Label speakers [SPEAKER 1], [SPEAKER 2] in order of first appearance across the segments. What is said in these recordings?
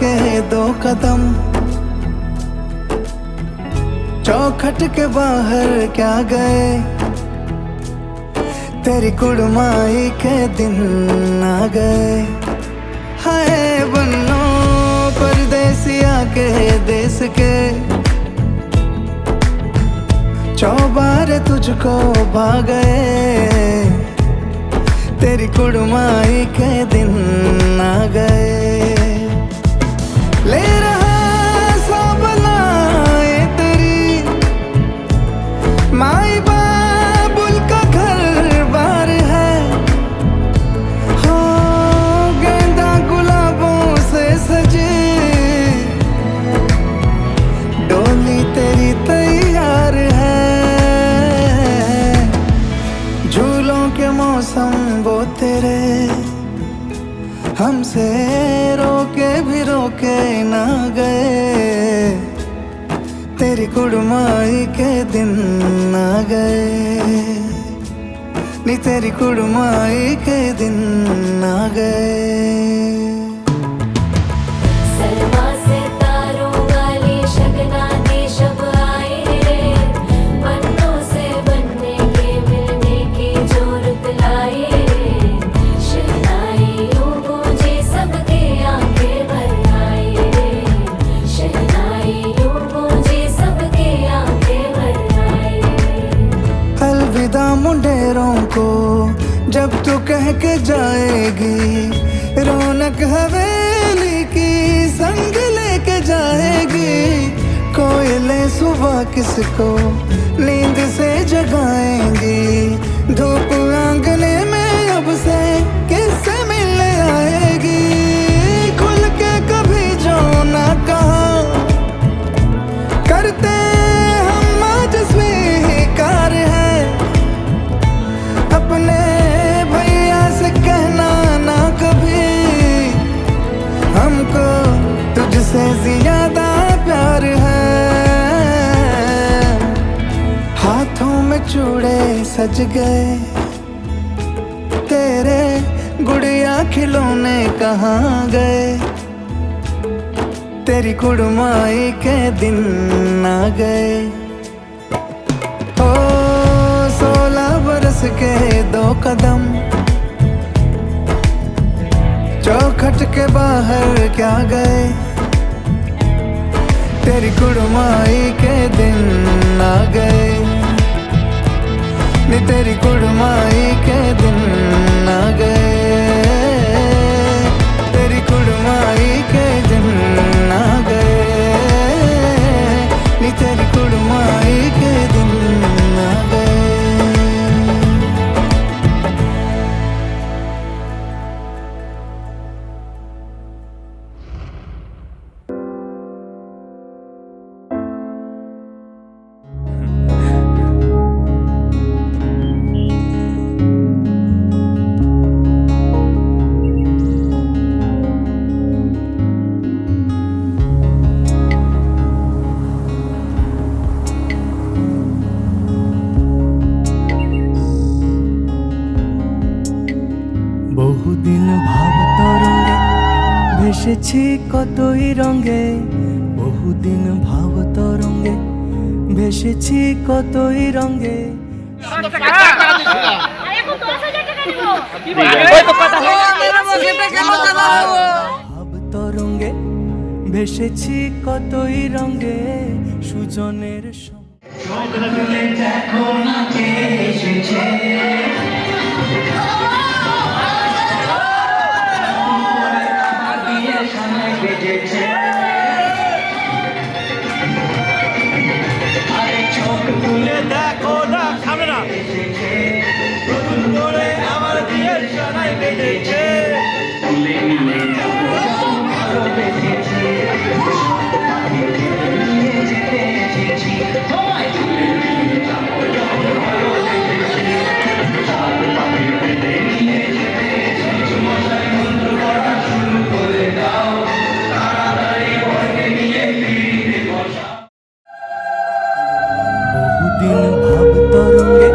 [SPEAKER 1] के 2 कदम, चौखट के बाहर क्या गए, तेरी कुड़माई के दिन आ गए। हाय बन्नो परदेसिया के देश के, चौबारे तुझको भा गए, तेरी कुड़माई के दिन आ गए। ले रहा सब लाए तेरी माई बाबुल का घर बार है, हो गेंदा गुलाबों से सजी डोली तेरी तैयार है। झूलों के मौसम वो तेरे, हमसे रोके भी रोके ना गए, तेरी कुड़माई के दिन आ गए, नी तेरी कुड़माई के दिन आ गए। मुंडेरों को जब तू कह के जाएगी, रौनक हवेली की संग लेके जाएगी। कोयले सुबह किसको नींद से जगाएंगी, धूप आंगने में अब से किससे मिलने आएगी। खुल के कभी जो ना कहा करते हम आज स्वीकार है, अपने भैया से कहना ना कभी, हमको तुझसे ज्यादा प्यार है। हाथों में चूड़े सज गए, तेरे गुड़िया खिलौने कहाँ गए, तेरी कुड़माई के दिन आ गए। 16 बरस के 2 कदम, चौखट के बाहर क्या गए, तेरी कुड़माई के दिन आ गए, नी तेरी कुड़माई के दिन आ गए, तेरी कुड़माई के दिन आ गए, नी तेरी कुड़माई के दिन आ गए।
[SPEAKER 2] বহুদিন ভাব তরঙ্গে ভেসেছি কতই রঙে, বহুদিন ভাব তরঙ্গে ভেসেছি কতই রঙে। ভাব তরঙ্গে ভেসেছি কতই রঙে, সুজনের সঙ্গে দেখো না কে এসেছে, আরে চোখ তুলে দেখো না ক্যামেরা, নতুন করে আমার বিয়ের সানাই বেজেছে, তুলে নিয়ে যাবো ভালো বেজেছে, নিয়ে যেতে এসেছি, তোমায় তুলে নিয়ে যাবো ভালো বেজেছে, পাখির পেটে নিয়ে যেতে এসেছি, মশাই মন্ত্র করা শুরু করে দাও, তাড়াতাড়ি বরকে নিয়ে ফিরে বসা। বহুদিন ভাব তরঙ্গে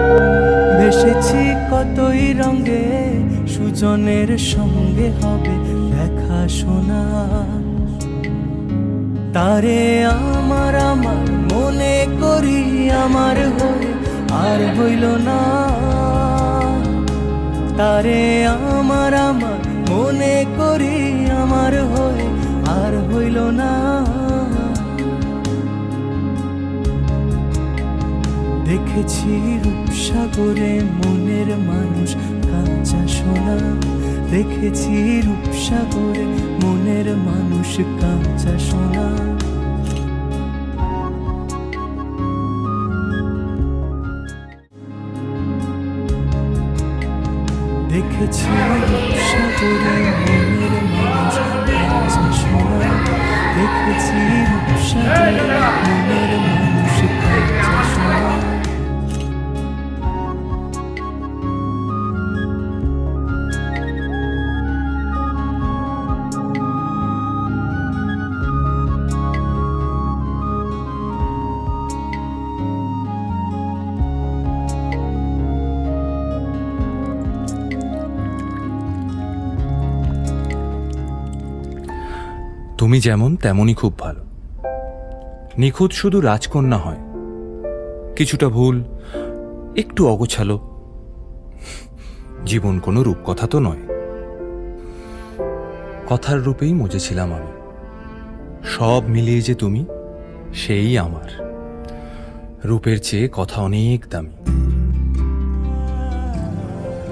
[SPEAKER 2] ভেসেছি কতই রঙে, সুজনের সঙ্গে হবে দেখা শোনা,
[SPEAKER 1] তারে আমার আমার মনে করি আমার হয়ে আর হইল না, তারে আমার আমার মনে করি আমার হয়ে আর হইল না। দেখেছি রূপসাগরে মনের মানুষ কাঁচা সোনা, দেখেছি রূপসাগরে মনের মানুষ কাঁচা সোনা। দেখেছি রূপসাগরে মনের মানুষ কাঁচা সোনা, দেখেছি রূপসাগরে মনের মানুষ কাঁচা সোনা।
[SPEAKER 3] তুমি যেমন তেমনই খুব ভালো। নিখুঁত শুধু রাজকন্যা হয়, কিছুটা ভুল, একটু অগোছালো। জীবন কোনো রূপকথা তো নয়, কথার রূপেই মজেছিলাম আমি। সব মিলিয়ে যে তুমি, সেই আমার। রূপের চেয়ে কথা অনেক দামি।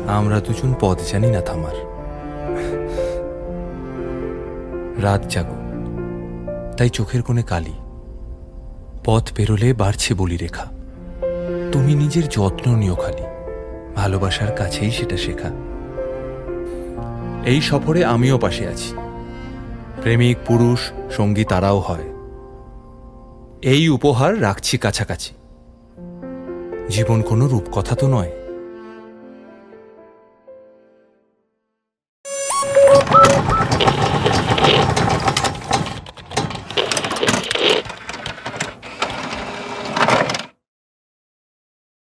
[SPEAKER 3] আমরা দুজন পথ জানি না থামার। রাত জাগো, তাই চোখের কোণে কালি। পথ পেরোলে বাড়ছে বলি রেখা। তুমি নিজের যত্ন নিও খালি, ভালোবাসার কাছেই সেটা শেখা। এই সফরে আমিও পাশে আছি। প্রেমিক পুরুষ সঙ্গী তারাও হয়। এই উপহার রাখছি কাছাকাছি। জীবন কোনো রূপকথা তো নয়।